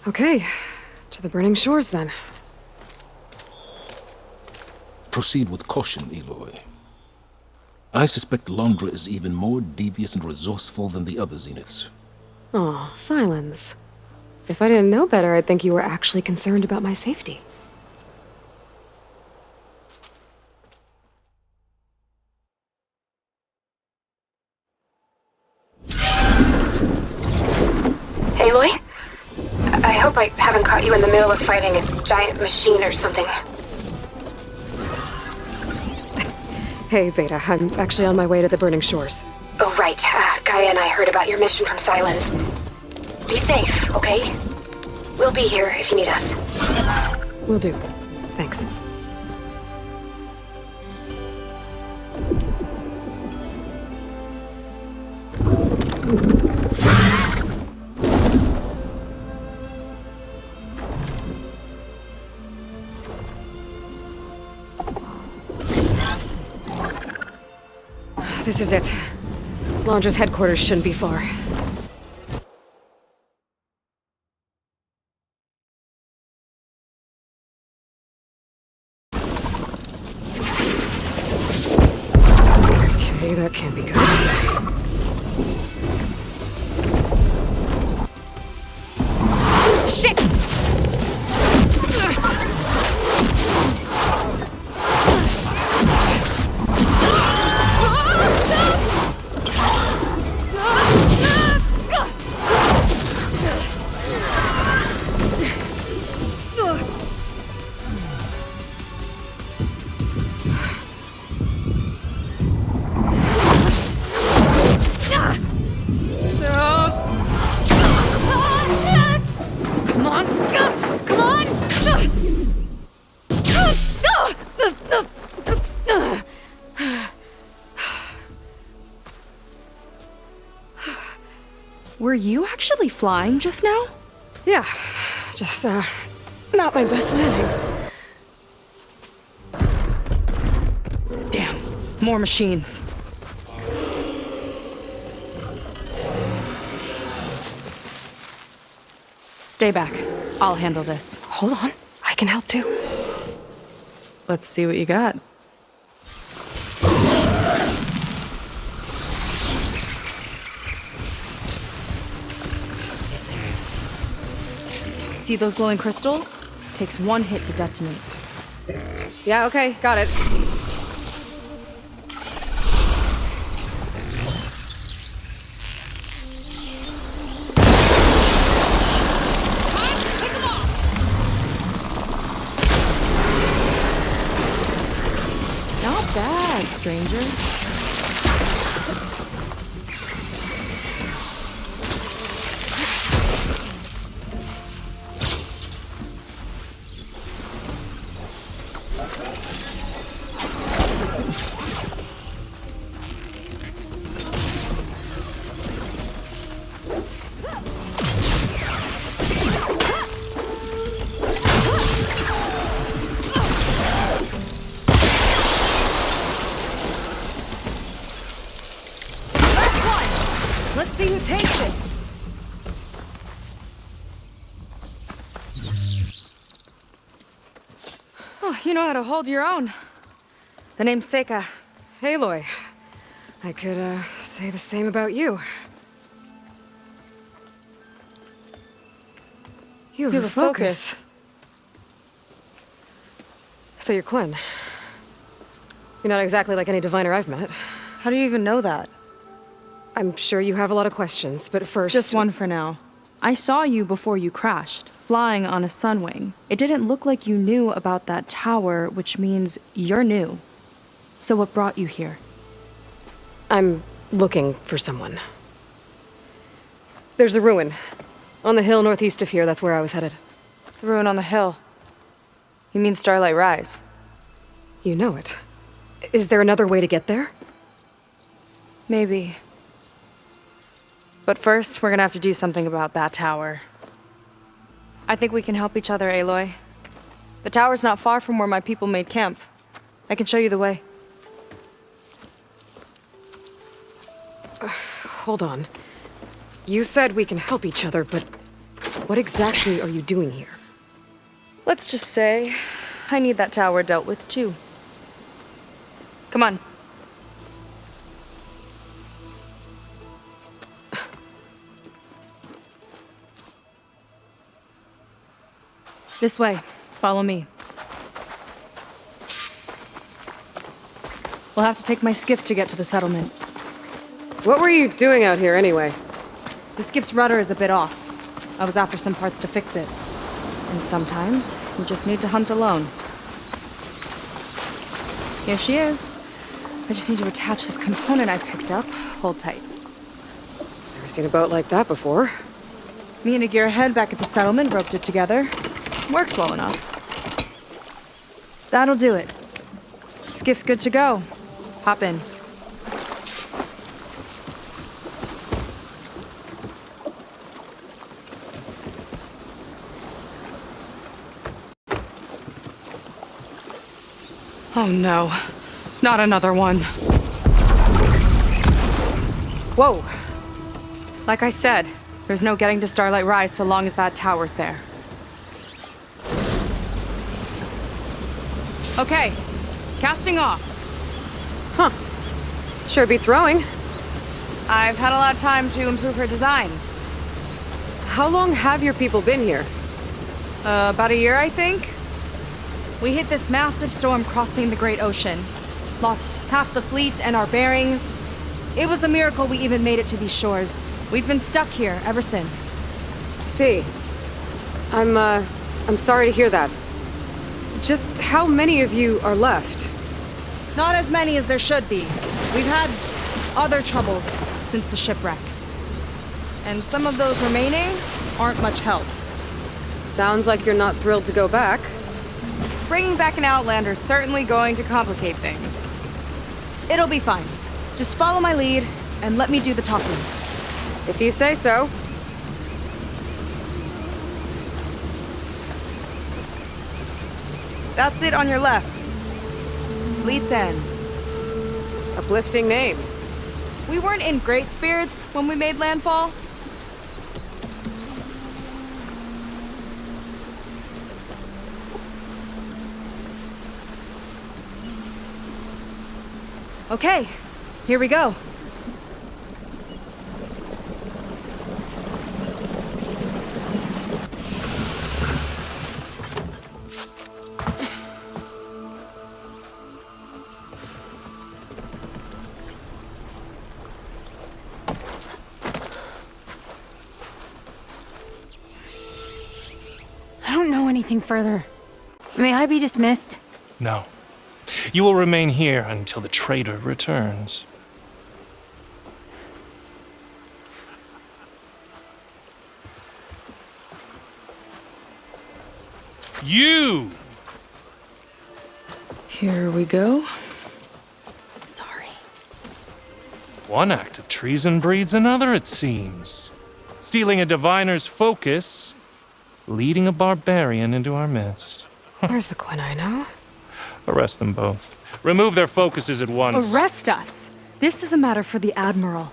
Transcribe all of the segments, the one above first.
Okay, to the burning shores then. Proceed with caution, Aloy. I suspect Londra is even more devious and resourceful than the other Zeniths. Aw, Silence. If I didn't know better, I'd think you were actually concerned about my safety. Aloy? I hope I haven't caught you in the middle of fighting a giant machine or something. Hey, Beta, I'm actually on my way to the burning shores. Oh, right. Gaia and I heard about your mission from Silence. Be safe, okay? We'll be here if you need us. Will do. Thanks. This is it. Londra's headquarters shouldn't be far. Okay, that can't be good. Shit! Come on! Come on! Were you actually flying just now? Yeah, just, not my best landing. Damn, more machines. Stay back. I'll handle this. Hold on, I can help too. Let's see what you got. See those glowing crystals? Takes one hit to detonate. Yeah, okay, got it. Not bad, stranger. Let's see who takes it. Oh, you know how to hold your own. The name's Seyka. Aloy. I could, say the same about you. You have a focus. So you're Quinn. You're not exactly like any diviner I've met. How do you even know that? I'm sure you have a lot of questions, but first... Just one for now. I saw you before you crashed, flying on a sunwing. It didn't look like you knew about that tower, which means you're new. So what brought you here? I'm looking for someone. There's a ruin. On the hill northeast of here, that's where I was headed. The ruin on the hill. You mean Starlight Rise? You know it. Is there another way to get there? Maybe. But first, we're gonna have to do something about that tower. I think we can help each other, Aloy. The tower's not far from where my people made camp. I can show you the way. Hold on. You said we can help each other, but What exactly are you doing here? Let's just say I need that tower dealt with too. Come on. This way. Follow me. We'll have to take my skiff to get to the settlement. What were you doing out here anyway? The skiff's rudder is a bit off. I was after some parts to fix it. And sometimes, you just need to hunt alone. Here she is. I just need to attach this component I picked up. Hold tight. Never seen a boat like that before. Me and a gearhead back at the settlement roped it together. Works well enough. That'll do it. Skiff's good to go. Hop in. Oh no, not another one. Whoa. Like I said, there's no getting to Starlight Rise so long as that tower's there. Okay, casting off. Huh. Sure beats rowing. I've had a lot of time to improve her design. How long have your people been here? About a year, I think. We hit this massive storm crossing the Great Ocean. Lost half the fleet and our bearings. It was a miracle we even made it to these shores. We've been stuck here ever since. See. I'm sorry to hear that. Just how many of you are left? Not as many as there should be. We've had other troubles since the shipwreck. And some of those remaining aren't much help. Sounds like you're not thrilled to go back. Bringing back an Outlander's certainly going to complicate things. It'll be fine. Just follow my lead and let me do the talking. If you say so. That's it on your left. Fleet's End. Uplifting name. We weren't in great spirits when we made landfall. Okay, here we go. I don't know anything further. May I be dismissed? No. You will remain here until the traitor returns. You! Here we go. Sorry. One act of treason breeds another, it seems. Stealing a diviner's focus, leading a barbarian into our midst. Where's the quinino? Arrest them both. Remove their focuses at once. Arrest us! This is a matter for the Admiral,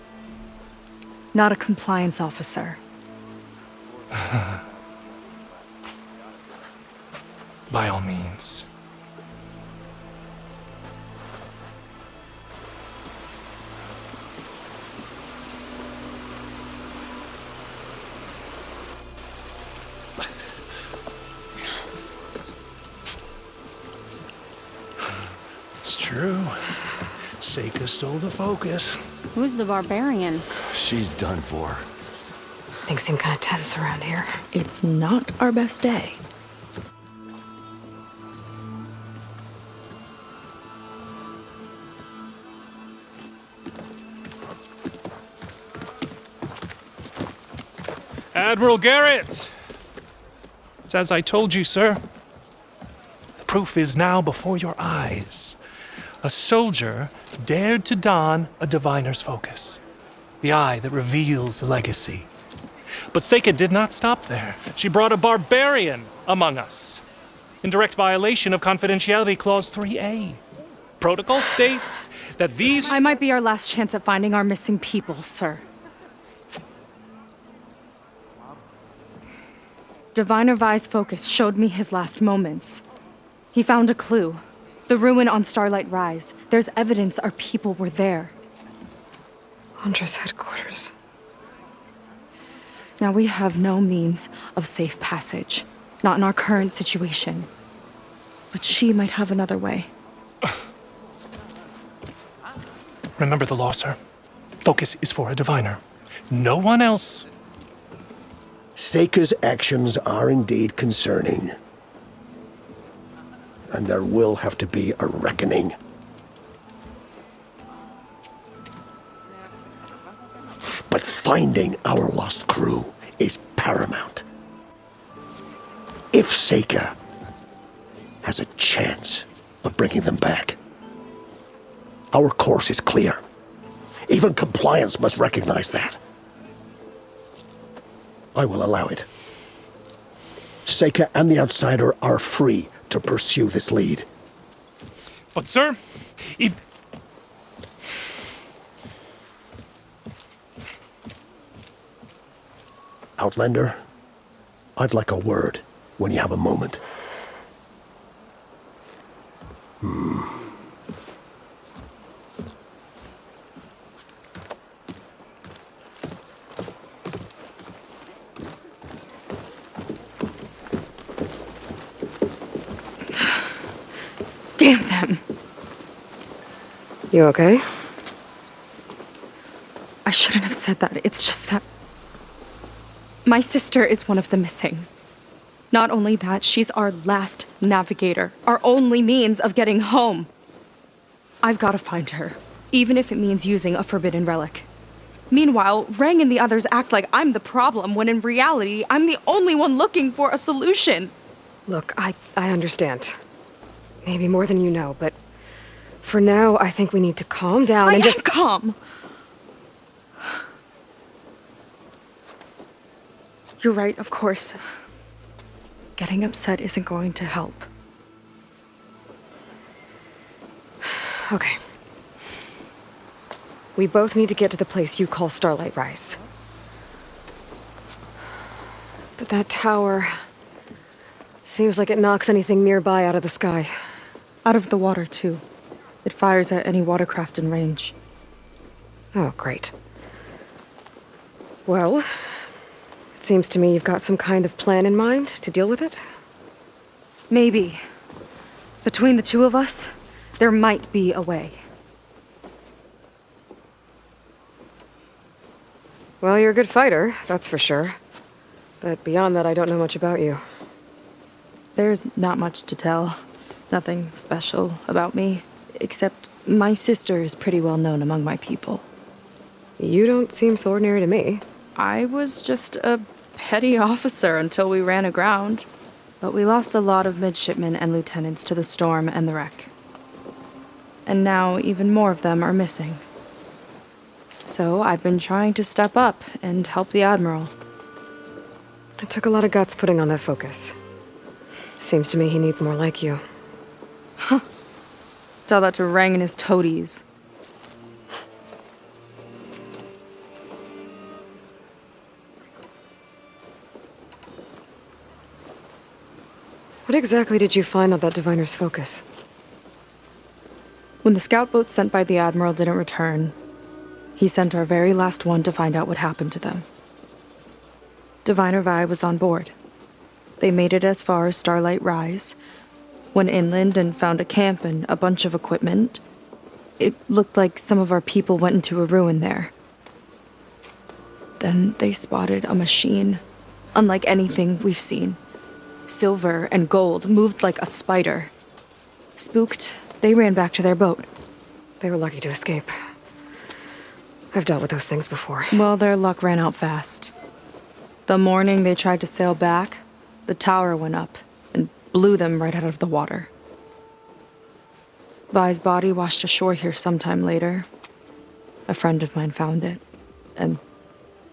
not a compliance officer. By all means. It's true. Seyka stole the focus. Who's the barbarian? She's done for. Things seem kind of tense around here. It's not our best day. Admiral Garrett! It's as I told you, sir. The proof is now before your eyes. A soldier dared to don a diviner's focus, the eye that reveals the legacy. But Seyka did not stop there. She brought a barbarian among us, in direct violation of Confidentiality Clause 3A. Protocol states that these... I might be our last chance at finding our missing people, sir. Diviner Vi's focus showed me his last moments. He found a clue. The ruin on Starlight Rise. There's evidence our people were there. Huntress headquarters. Now we have no means of safe passage. Not in our current situation. But she might have another way. Remember the law, sir. Focus is for a diviner. No one else. Seyka's actions are indeed concerning. And there will have to be a reckoning. But finding our lost crew is paramount. If Seyka has a chance of bringing them back, our course is clear. Even compliance must recognize that. I will allow it. Seyka and the Outsider are free to pursue this lead. But, sir, if... Outlander, I'd like a word when you have a moment. Damn them! You okay? I shouldn't have said that. It's just that... my sister is one of the missing. Not only that, she's our last navigator. Our only means of getting home. I've got to find her. Even if it means using a forbidden relic. Meanwhile, Rang and the others act like I'm the problem, when in reality, I'm the only one looking for a solution. Look, I understand. Maybe more than you know, but for now, I think we need to calm down I and am just... calm. You're right, of course. Getting upset isn't going to help. Okay. We both need to get to the place you call Starlight Rise. But that tower... seems like it knocks anything nearby out of the sky. Out of the water, too. It fires at any watercraft in range. Oh, great. Well, it seems to me you've got some kind of plan in mind to deal with it. Maybe. Between the two of us, there might be a way. Well, you're a good fighter, that's for sure. But beyond that, I don't know much about you. There's not much to tell. Nothing special about me. Except my sister is pretty well known among my people. You don't seem so ordinary to me. I was just a petty officer until we ran aground. But we lost a lot of midshipmen and lieutenants to the storm and the wreck. And now even more of them are missing. So I've been trying to step up and help the Admiral. It took a lot of guts putting on that focus. Seems to me he needs more like you. Tell that to Rang and his toadies. What exactly did you find on that diviner's focus? When the scout boat sent by the Admiral didn't return, he sent our very last one to find out what happened to them. Diviner Vi was on board. They made it as far as Starlight Rise, went inland and found a camp and a bunch of equipment. It looked like some of our people went into a ruin there. Then they spotted a machine, unlike anything we've seen. Silver and gold, moved like a spider. Spooked, they ran back to their boat. They were lucky to escape. I've dealt with those things before. Well, their luck ran out fast. The morning they tried to sail back, the tower went up and blew them right out of the water. Vi's body washed ashore here sometime later. A friend of mine found it and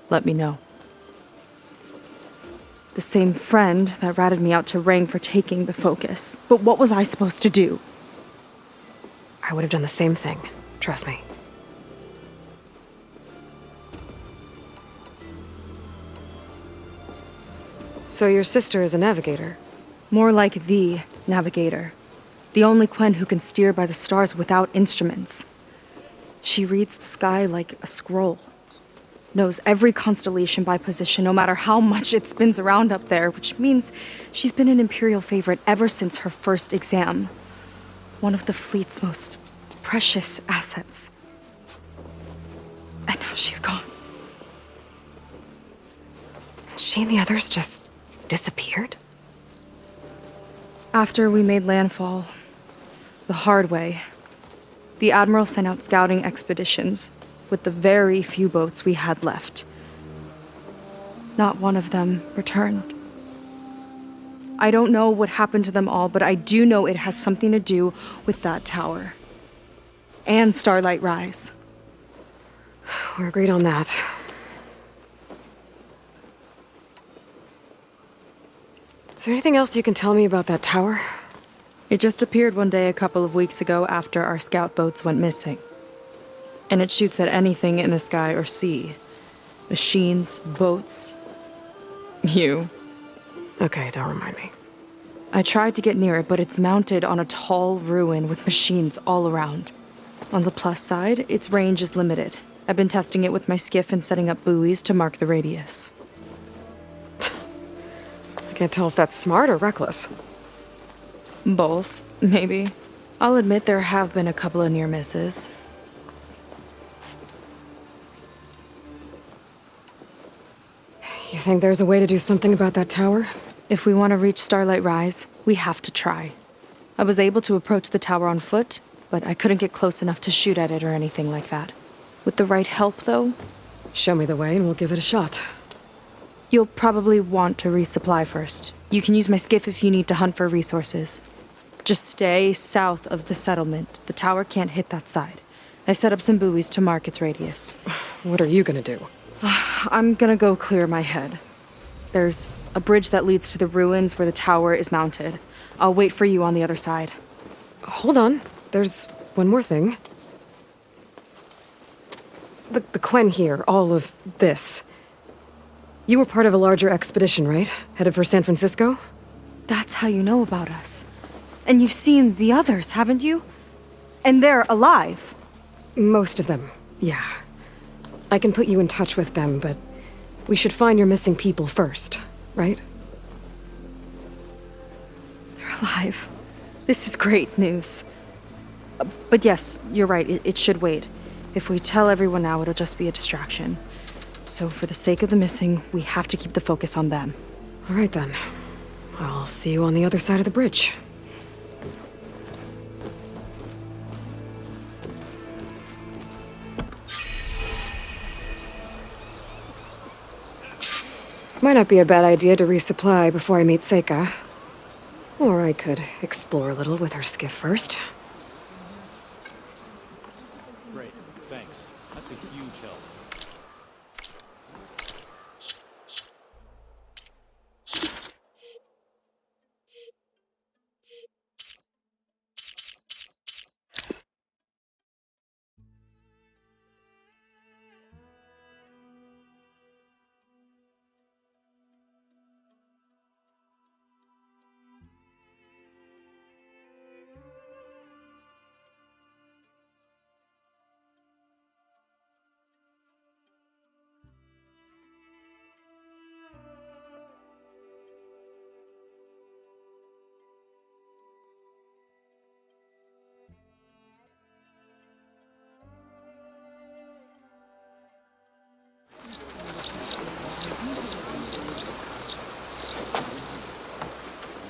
let me know. The same friend that ratted me out to Rang for taking the focus. But what was I supposed to do? I would have done the same thing. Trust me. So your sister is a navigator? More like the navigator. The only Quen who can steer by the stars without instruments. She reads the sky like a scroll. Knows every constellation by position, no matter how much it spins around up there, which means she's been an Imperial favorite ever since her first exam. One of the fleet's most precious assets. And now she's gone. She and the others just disappeared? After we made landfall, the hard way, the Admiral sent out scouting expeditions with the very few boats we had left. Not one of them returned. I don't know what happened to them all, but I do know it has something to do with that tower. And Starlight Rise. We're agreed on that. Is there anything else you can tell me about that tower? It just appeared one day a couple of weeks ago after our scout boats went missing. And it shoots at anything in the sky or sea. Machines, boats. You. Okay, don't remind me. I tried to get near it, but it's mounted on a tall ruin with machines all around. On the plus side, its range is limited. I've been testing it with my skiff and setting up buoys to mark the radius. I can't tell if that's smart or reckless. Both, maybe. I'll admit there have been a couple of near misses. You think there's a way to do something about that tower? If we want to reach Starlight Rise, we have to try. I was able to approach the tower on foot, but I couldn't get close enough to shoot at it or anything like that. With the right help, though, Show me the way and we'll give it a shot. you'll probably want to resupply first. You can use my skiff if you need to hunt for resources. Just stay south of the settlement. The tower can't hit that side. I set up some buoys to mark its radius. What are you gonna do? I'm gonna go clear my head. There's a bridge that leads to the ruins where the tower is mounted. I'll wait for you on the other side. Hold on. There's one more thing. The Quen here, all of this. You were part of a larger expedition, right? Headed for San Francisco? That's how you know about us. And you've seen the others, haven't you? And they're alive. Most of them, yeah. I can put you in touch with them, but we should find your missing people first, right? They're alive. This is great news. But yes, you're right, it should wait. If we tell everyone now, it'll just be a distraction. So for the sake of the missing, we have to keep the focus on them. All right then. I'll see you on the other side of the bridge. Might not be a bad idea to resupply before I meet Seyka. Or I could explore a little with her skiff first. Great, thanks. That's a huge help.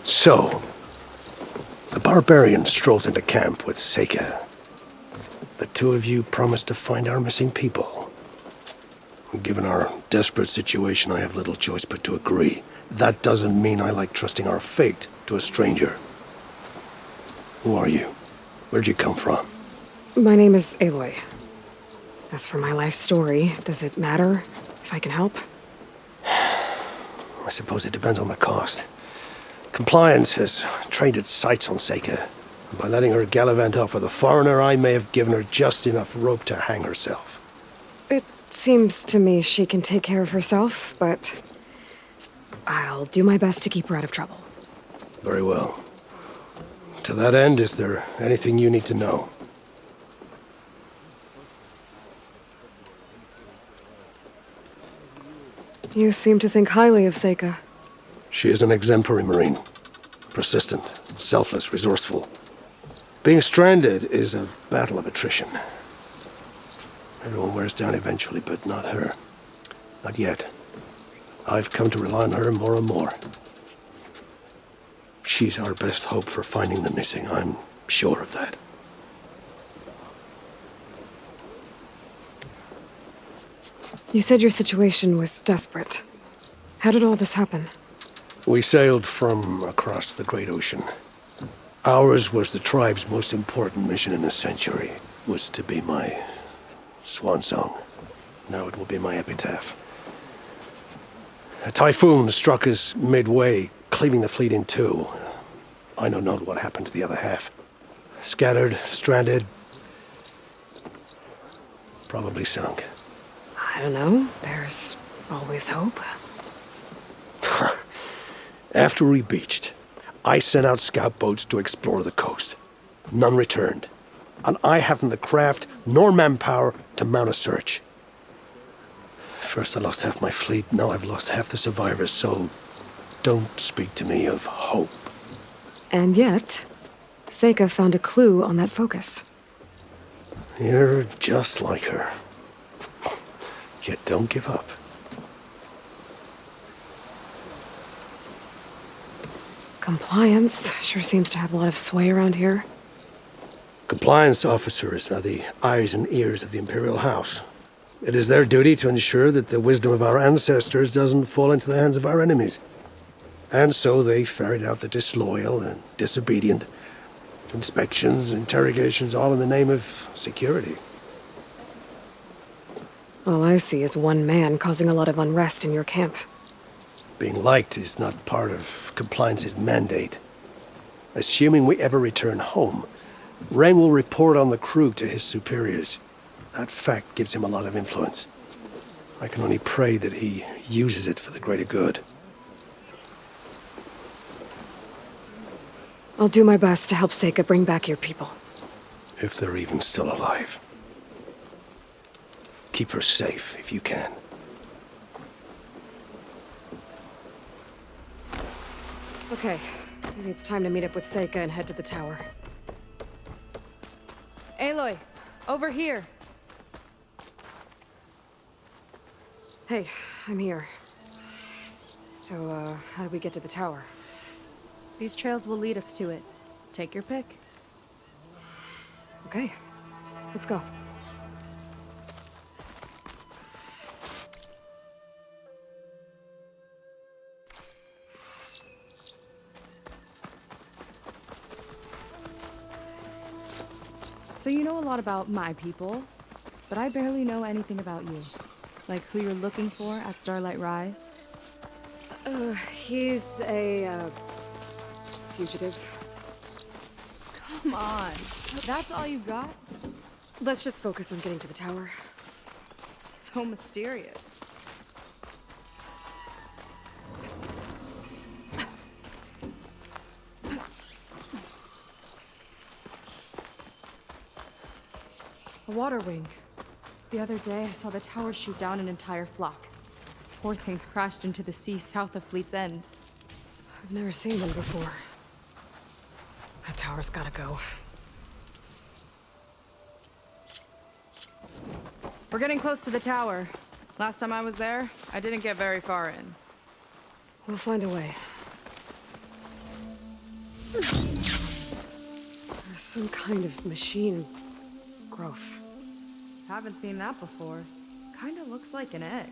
So, the barbarian strolls into camp with Seyka. The two of you promised to find our missing people. Given our desperate situation, I have little choice but to agree. That doesn't mean I like trusting our fate to a stranger. Who are you? Where'd you come from? My name is Aloy. As for my life story, does it matter if I can help? I suppose it depends on the cost. Compliance has trained its sights on Seyka. By letting her gallivant off with a foreigner, I may have given her just enough rope to hang herself. It seems to me she can take care of herself, but I'll do my best to keep her out of trouble. Very well. To that end, is there anything you need to know? You seem to think highly of Seyka. She is an exemplary Marine. Persistent, selfless, resourceful. Being stranded is a battle of attrition. Everyone wears down eventually, but not her. Not yet. I've come to rely on her more and more. She's our best hope for finding the missing, I'm sure of that. You said your situation was desperate. How did all this happen? We sailed from across the Great Ocean. Ours was the tribe's most important mission in a century. It was to be my swan song. Now it will be my epitaph. A typhoon struck us midway, cleaving the fleet in two. I know not what happened to the other half. Scattered, stranded, probably sunk. I don't know. There's always hope. After we beached, I sent out scout boats to explore the coast. None returned. And I haven't the craft nor manpower to mount a search. First I lost half my fleet, now I've lost half the survivors, so don't speak to me of hope. And yet, Seyka found a clue on that focus. You're just like her. Yet don't give up. Compliance sure seems to have a lot of sway around here. Compliance officers are the eyes and ears of the Imperial House. It is their duty to ensure that the wisdom of our ancestors doesn't fall into the hands of our enemies. And so they ferret out the disloyal and disobedient. Inspections, interrogations, all in the name of security. All I see is one man causing a lot of unrest in your camp. Being liked is not part of compliance's mandate. Assuming we ever return home, Rain will report on the crew to his superiors. That fact gives him a lot of influence. I can only pray that he uses it for the greater good. I'll do my best to help Seyka bring back your people. If they're even still alive. Keep her safe if you can. Okay, maybe it's time to meet up with Seyka and head to the tower. Aloy, over here. Hey, I'm here. So, how do we get to the tower? These trails will lead us to it. Take your pick. Okay, let's go. So you know a lot about my people, but I barely know anything about you. Like who you're looking for at Starlight Rise. He's a, fugitive. Come on, that's all you've got? Let's just focus on getting to the tower. So mysterious. A water wing. The other day, I saw the tower shoot down an entire flock. Poor things crashed into the sea south of Fleet's End. I've never seen them before. That tower's gotta go. We're getting close to the tower. Last time I was there, I didn't get very far in. We'll find a way. There's some kind of machine growth. Haven't seen that before. Kinda looks like an egg.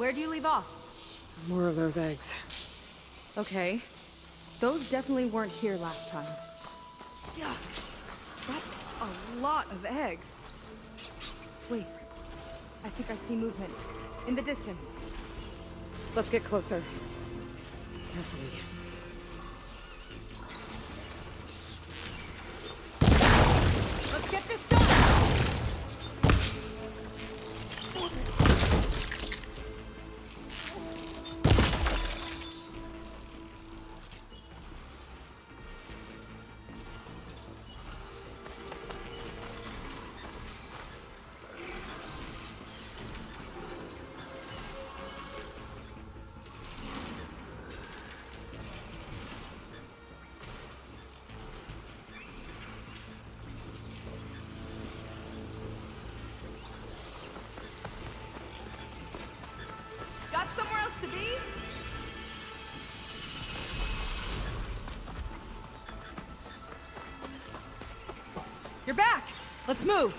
Where'd you leave off? More of those eggs. Okay. Those definitely weren't here last time. Yeah, that's a lot of eggs. Wait, I think I see movement. In the distance. Let's get closer. Carefully. Let's get this done! Got somewhere else to be? You're back! Let's move!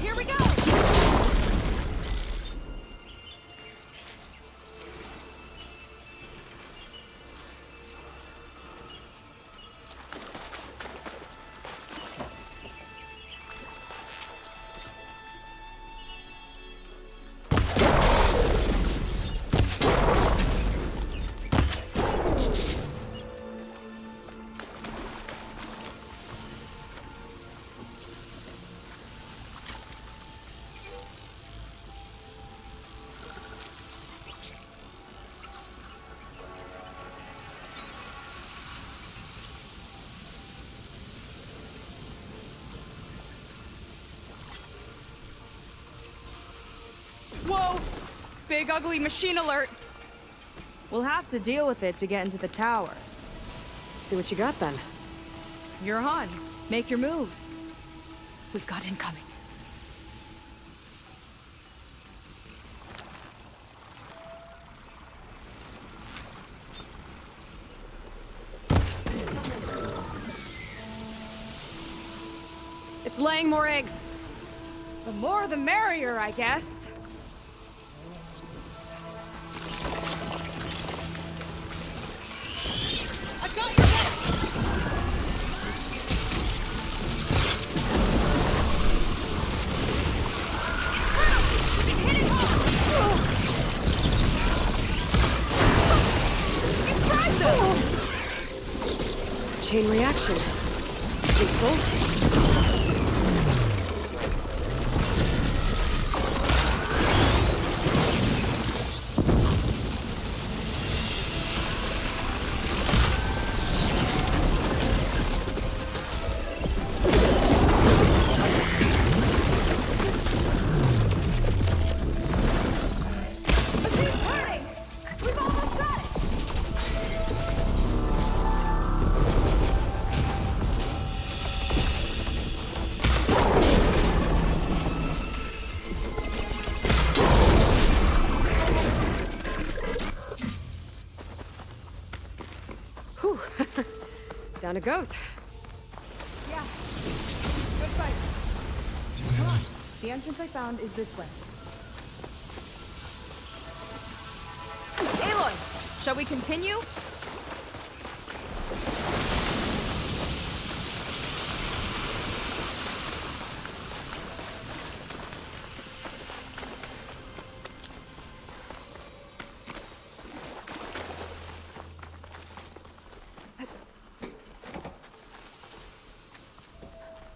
Here we go! Whoa! Big ugly machine alert! We'll have to deal with it to get into the tower. See what you got then. You're on. Make your move. We've got incoming. It's laying more eggs. The more the merrier, I guess. I got your back! We can hit it hard! Impressive! Chain reaction. Peaceful. Machine's turning! We've almost got it! Whew. Down it goes. Yeah. Good fight. Come on. The entrance I found is this way. Aloy, shall we continue?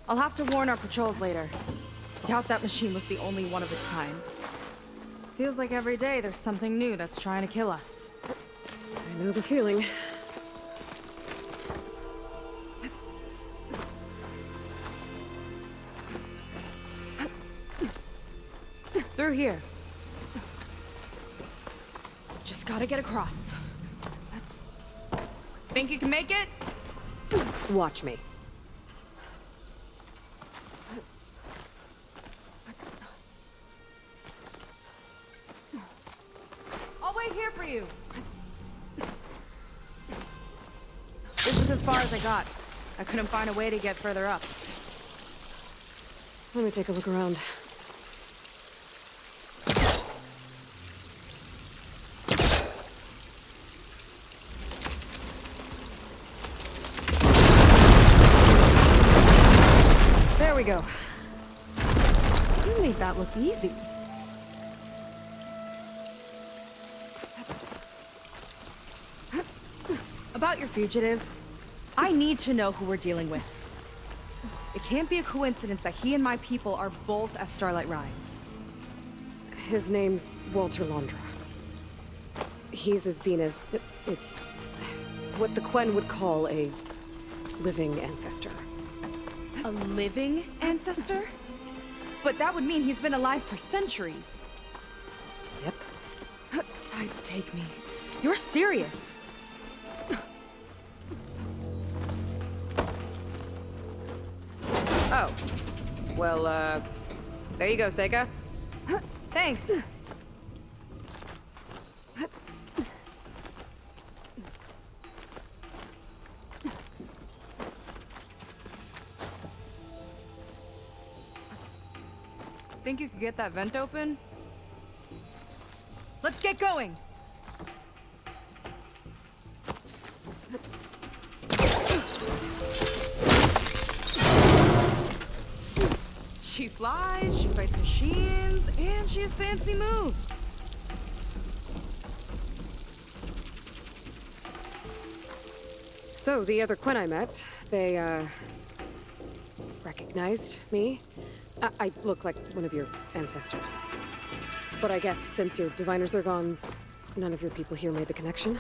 I'll have to warn our patrols later. Doubt that machine was the only one of its kind. Feels like every day there's something new that's trying to kill us. I know the feeling. Through here. Just gotta get across. Think you can make it? Watch me. I'll wait here for you. far as I got. I couldn't find a way to get further up. Let me take a look around. There we go. You made that look easy. About your fugitive, I need to know who we're dealing with. It can't be a coincidence that he and my people are both at Starlight Rise. His name's Walter Londra. He's a zenith. It's what the Quen would call a living ancestor. A living ancestor? But that would mean he's been alive for centuries. Yep. Tides take me. You're serious. Oh. Well, there you go, Seyka. Thanks. Think you could get that vent open? Let's get going! She flies, she fights machines, and she has fancy moves. So, the other Quen I met, they, recognized me. I look like one of your ancestors. But I guess since your diviners are gone, none of your people here made the connection.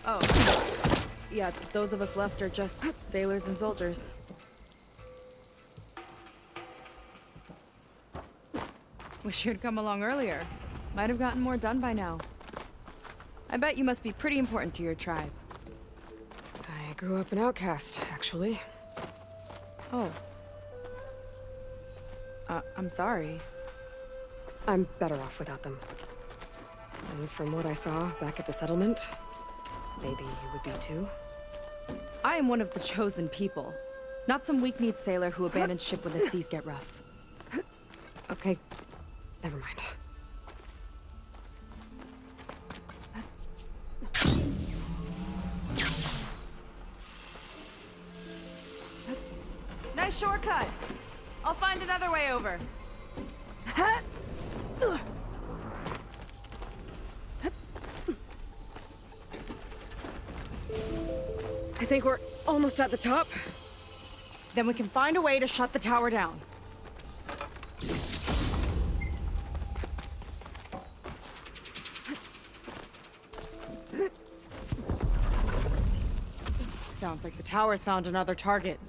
Oh. Yeah, those of us left are just sailors and soldiers. Wish you'd come along earlier. Might have gotten more done by now. I bet you must be pretty important to your tribe. I grew up an outcast, actually. Oh. I'm sorry. I'm better off without them. And from what I saw back at the settlement, maybe you would be too. I am one of the chosen people. Not some weak-kneed sailor who abandons ship when the seas get rough. Okay, never mind. Nice shortcut. I'll find another way over. I think we're almost at the top. Then we can find a way to shut the tower down. Sounds like the tower's found another target.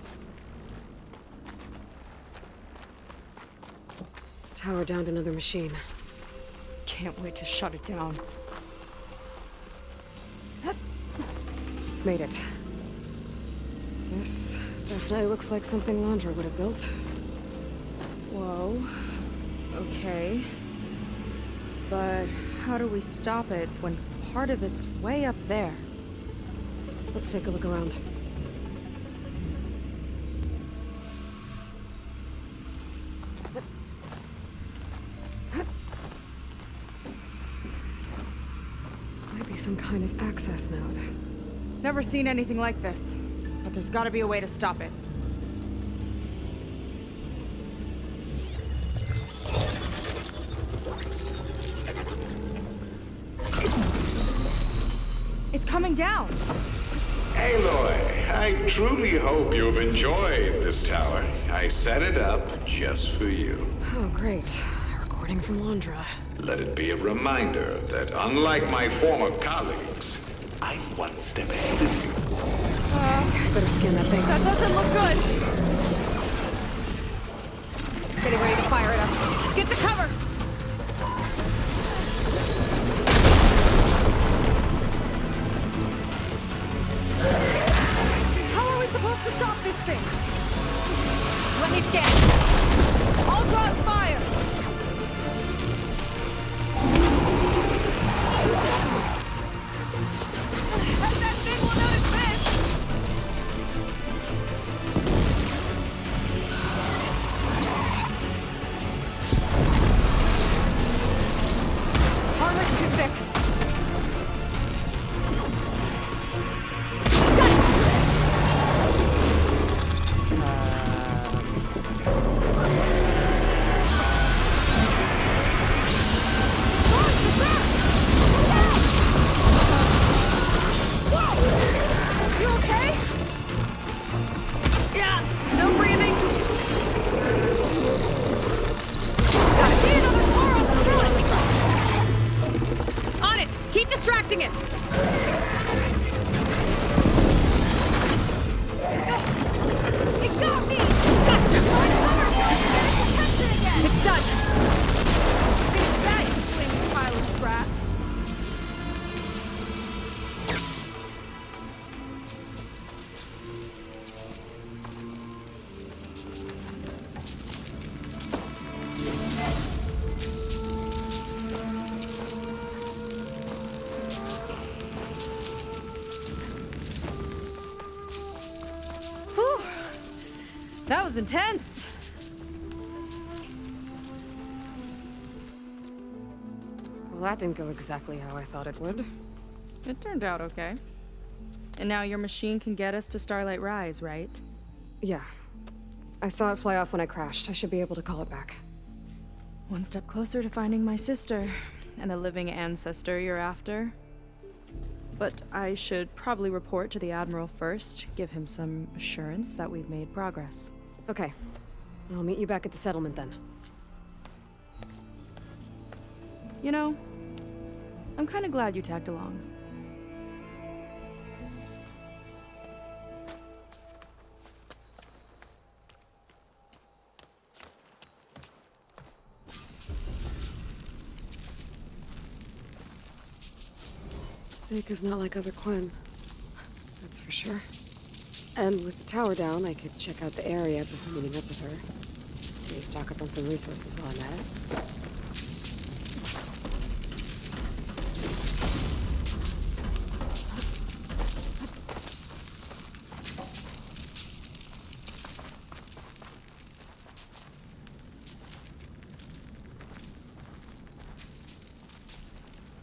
Tower downed another machine. Can't wait to shut it down. Made it. This definitely looks like something Londra would have built. Whoa. Okay. But how do we stop it when part of it's way up there? Let's take a look around. This might be some kind of access node. Never seen anything like this, but there's gotta be a way to stop it. It's coming down! Aloy, I truly hope you've enjoyed this tower. I set it up just for you. Oh, great. A recording from Londra. Let it be a reminder that unlike my former colleagues, I'm one step ahead of you. Better scan that thing. That doesn't look good! Getting ready to fire it up. Get to cover! How are we supposed to stop this thing? Let me scan. All drops fire! That thing will notice this! That was intense! Well, that didn't go exactly how I thought it would. It turned out okay. And now your machine can get us to Starlight Rise, right? Yeah. I saw it fly off when I crashed. I should be able to call it back. One step closer to finding my sister and the living ancestor you're after. But I should probably report to the Admiral first, give him some assurance that we've made progress. Okay. I'll meet you back at the settlement then. You know, I'm kind of glad you tagged along. Seyka's not like other Quen. That's for sure. And with the tower down, I could check out the area before meeting up with her. Maybe stock up on some resources while I'm at it.